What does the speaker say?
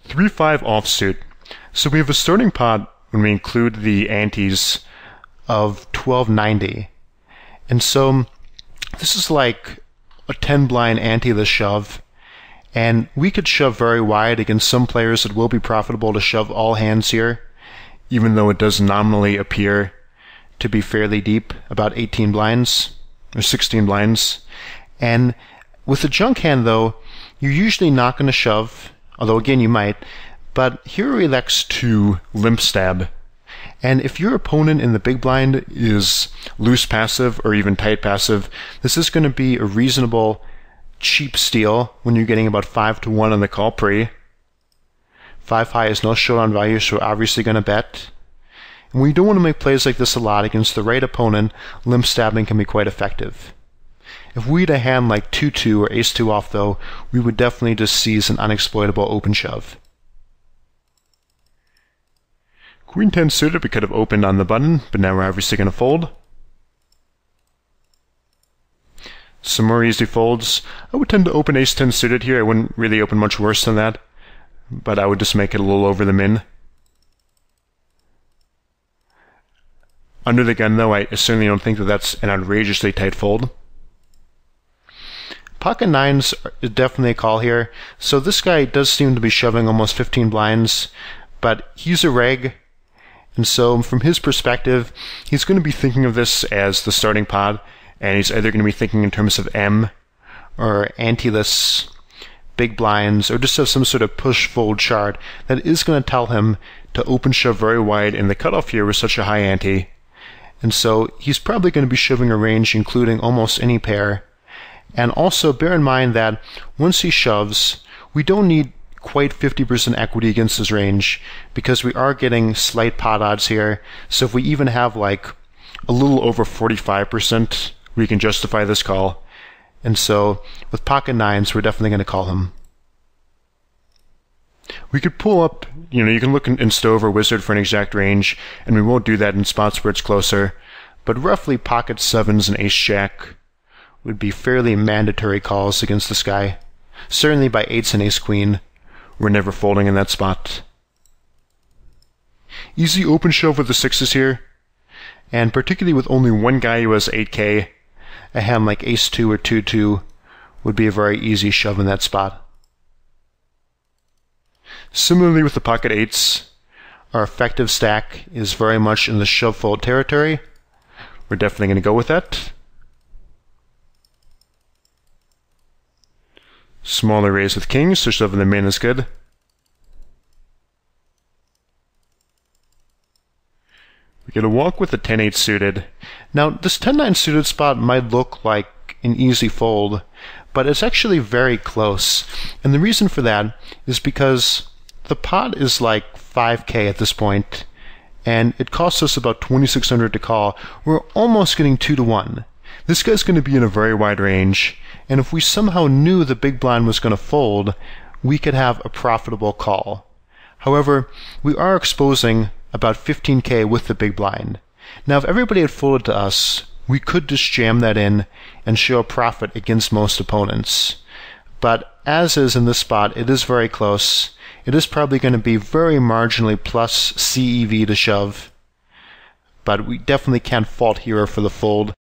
3-5 offsuit. So we have a starting pot when we include the antes of 1290. And so this is like a 10 blind ante-less shove. And we could shove very wide. Against some players it will be profitable to shove all hands here, even though it does nominally appear to be fairly deep, about 18 blinds, or 16 blinds. And with a junk hand, though, you're usually not going to shove, although again you might, but here he elects to limp stab. And if your opponent in the big blind is loose passive or even tight passive, this is going to be a reasonable cheap steal when you're getting about 5-1 on the call pre. 5 high is no showdown value, so we're obviously going to bet. And we don't want to make plays like this a lot. Against the right opponent, limp stabbing can be quite effective. If we had a hand like 2-2 or ace-2 off, though, we would definitely just seize an unexploitable open shove. Queen 10 suited, we could have opened on the button, but now we're obviously going to fold. Some more easy folds. I would tend to open ace 10 suited here. I wouldn't really open much worse than that, but I would just make it a little over the min. Under the gun, though, I certainly don't think that that's an outrageously tight fold. Pocket nines is definitely a call here. So this guy does seem to be shoving almost 15 blinds, but he's a reg, and so from his perspective, he's going to be thinking of this as the starting pot, and he's either going to be thinking in terms of M, or ante-less big blinds, or just have some sort of push-fold chart that is going to tell him to open shove very wide, and the cutoff here was such a high ante. And so he's probably going to be shoving a range including almost any pair. And also bear in mind that once he shoves, we don't need quite 50% equity against his range, because we are getting slight pot odds here. So if we even have like a little over 45%, we can justify this call. And so with pocket nines, we're definitely going to call him. We could pull up, you can look in Stove or Wizard for an exact range, and we won't do that in spots where it's closer, but roughly pocket sevens and ace-jack would be fairly mandatory calls against this guy. Certainly by eights and ace-queen, we're never folding in that spot. Easy open shove with the sixes here, and particularly with only one guy who has 8k, a hand like ace-2 or 2-2 would be a very easy shove in that spot. Similarly with the pocket eights, our effective stack is very much in the shove fold territory. We're definitely going to go with that. Smaller raise with kings, so shoving the min is good. We get a walk with the 10-8 suited. Now this 10-9 suited spot might look like an easy fold, but it's actually very close. And the reason for that is because the pot is like 5k at this point, and it costs us about 2,600 to call. We're almost getting 2-1. This guy's going to be in a very wide range, and if we somehow knew the big blind was going to fold, we could have a profitable call. However, we are exposing about 15k with the big blind. Now, if everybody had folded to us, we could just jam that in and show a profit against most opponents. But as is in this spot, it is very close. It is probably going to be very marginally plus CEV to shove, but we definitely can't fault Hero for the fold.